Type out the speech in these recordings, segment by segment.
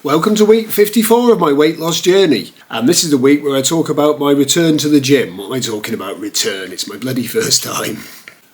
Welcome to week 54 of my weight loss journey, and this is the week where I talk about my return to the gym. What am I talking about return? It's my bloody first time.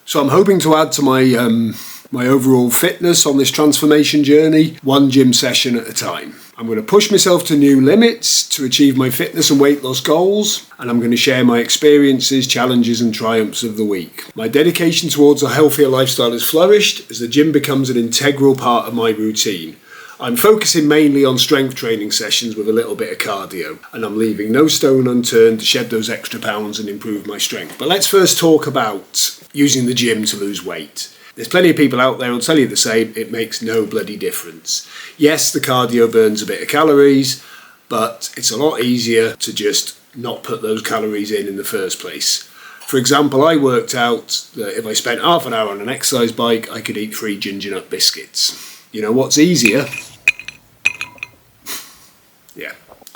So I'm hoping to add to my overall fitness on this transformation journey, one gym session at a time. I'm going to push myself to new limits to achieve my fitness and weight loss goals, and I'm going to share my experiences, challenges and triumphs of the week. My dedication towards a healthier lifestyle has flourished as the gym becomes an integral part of my routine. I'm focusing mainly on strength training sessions with a little bit of cardio, and I'm leaving no stone unturned to shed those extra pounds and improve my strength. But let's first talk about using the gym to lose weight. There's plenty of people out there who'll tell you the same, it makes no bloody difference. Yes, the cardio burns a bit of calories, but it's a lot easier to just not put those calories in the first place. For example, I worked out that if I spent half an hour on an exercise bike, I could eat 3 ginger nut biscuits. You know what's easier?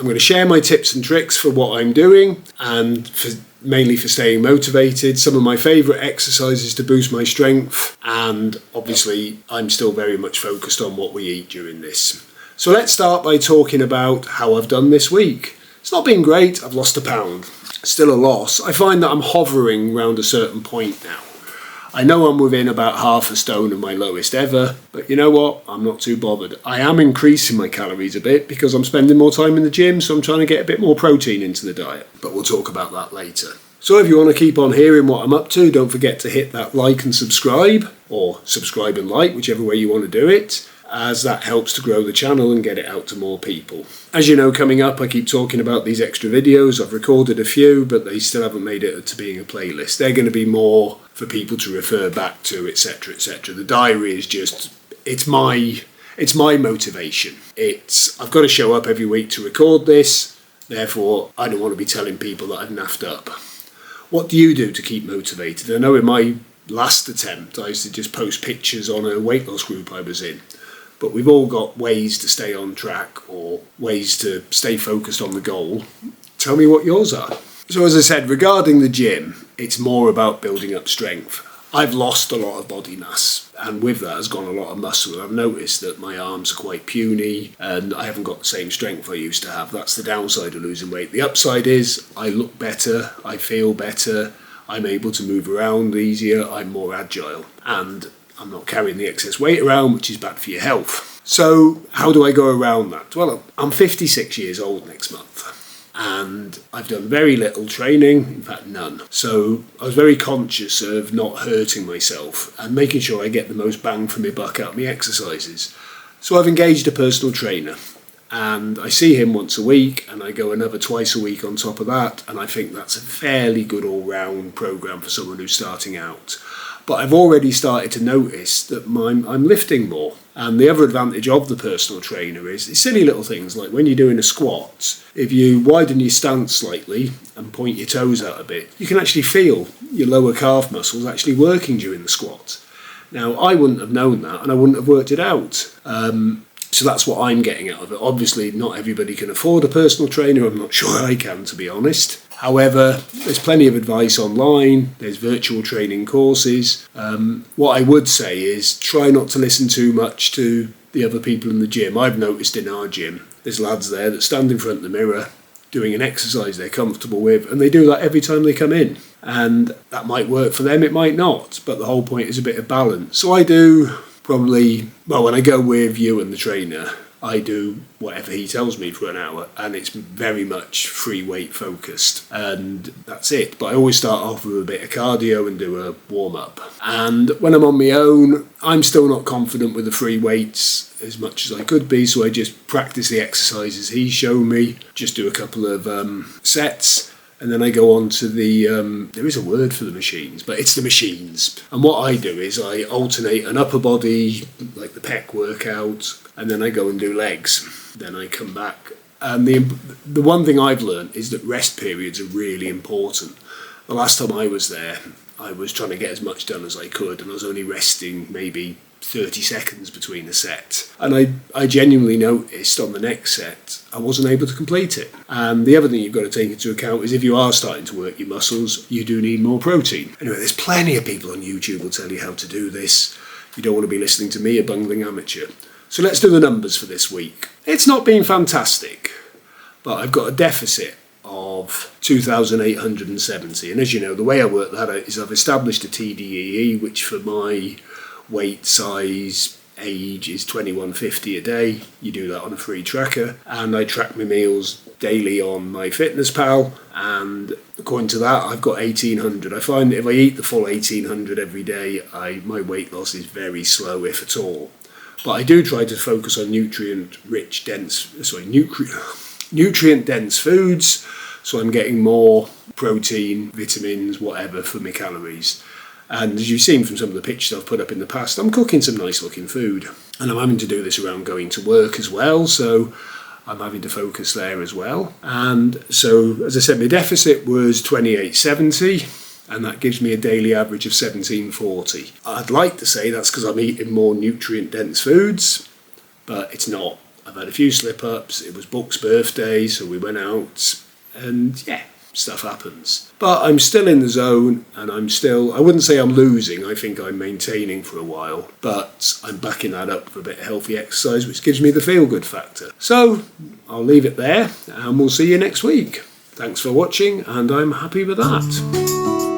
I'm going to share my tips and tricks for what I'm doing and mainly for staying motivated, some of my favourite exercises to boost my strength, and obviously I'm still very much focused on what we eat during this. So let's start by talking about how I've done this week. It's not been great, I've lost a pound. Still a loss. I find that I'm hovering around a certain point now. I know I'm within about half a stone of my lowest ever, but you know what? I'm not too bothered. I am increasing my calories a bit because I'm spending more time in the gym, so I'm trying to get a bit more protein into the diet, but we'll talk about that later. So if you want to keep on hearing what I'm up to, don't forget to hit that like and subscribe, or subscribe and like, whichever way you want to do it, as that helps to grow the channel and get it out to more people. As you know, coming up, I keep talking about these extra videos. I've recorded a few, but they still haven't made it to being a playlist. They're going to be more for people to refer back to, etc., etc. The diary is just, it's my motivation. I've got to show up every week to record this, therefore I don't want to be telling people that I've naffed up. What do you do to keep motivated? I know in my last attempt I used to just post pictures on a weight loss group I was in. But we've all got ways to stay on track or ways to stay focused on the goal. Tell me what yours are. So as I said, regarding the gym, it's more about building up strength. I've lost a lot of body mass, and with that has gone a lot of muscle. I've noticed that my arms are quite puny and I haven't got the same strength I used to have. That's the downside of losing weight. The upside is I look better, I feel better, I'm able to move around easier, I'm more agile, and I'm not carrying the excess weight around, which is bad for your health. So how do I go around that? Well, I'm 56 years old next month, and I've done very little training, in fact none. So I was very conscious of not hurting myself and making sure I get the most bang for my buck out of my exercises. So I've engaged a personal trainer, and I see him once a week, and I go another twice a week on top of that, and I think that's a fairly good all-round program for someone who's starting out. But I've already started to notice that I'm lifting more. And the other advantage of the personal trainer is silly little things like when you're doing a squat, if you widen your stance slightly and point your toes out a bit, you can actually feel your lower calf muscles actually working during the squat. Now, I wouldn't have known that and I wouldn't have worked it out. So that's what I'm getting out of it. Obviously, not everybody can afford a personal trainer. I'm not sure I can, to be honest. However, there's plenty of advice online, there's virtual training courses. What I would say is try not to listen too much to the other people in the gym. I've noticed in our gym, there's lads there that stand in front of the mirror doing an exercise they're comfortable with, and they do that every time they come in. And that might work for them, it might not, but the whole point is a bit of balance. So I do probably, when I go with you and the trainer, I do whatever he tells me for an hour, and it's very much free weight focused, and that's it. But I always start off with a bit of cardio and do a warm up. And when I'm on my own, I'm still not confident with the free weights as much as I could be, so I just practice the exercises he showed me, just do a couple of sets, and then I go on to there is a word for the machines, but it's the machines. And what I do is I alternate an upper body, like the pec workout, and then I go and do legs. Then I come back. And the one thing I've learned is that rest periods are really important. The last time I was there, I was trying to get as much done as I could, and I was only resting maybe 30 seconds between a set. And I genuinely noticed on the next set, I wasn't able to complete it. And the other thing you've got to take into account is if you are starting to work your muscles, you do need more protein. Anyway, there's plenty of people on YouTube who will tell you how to do this. You don't want to be listening to me, a bungling amateur. So let's do the numbers for this week. It's not been fantastic, but I've got a deficit of 2,870. And as you know, the way I work that out is I've established a TDEE, which for my weight, size, age is 2150 a day. You do that on a free tracker, and I track my meals daily on my Fitness Pal, and according to that I've got 1800. I find that if I eat the full 1800 every day, my weight loss is very slow, if at all. But I do try to focus on nutrient dense foods, so I'm getting more protein, vitamins, whatever for my calories. And as you've seen from some of the pictures I've put up in the past, I'm cooking some nice looking food. And I'm having to do this around going to work as well, so I'm having to focus there as well. And so, as I said, my deficit was 2870, and that gives me a daily average of 1740. I'd like to say that's because I'm eating more nutrient dense foods, but it's not. I've had a few slip ups. It was Book's birthday, so we went out, and yeah, stuff happens. But I'm still in the zone, and I wouldn't say I'm losing, I think I'm maintaining for a while, but I'm backing that up with a bit of healthy exercise, which gives me the feel-good factor. So I'll leave it there, and we'll see you next week. Thanks for watching, and I'm happy with that.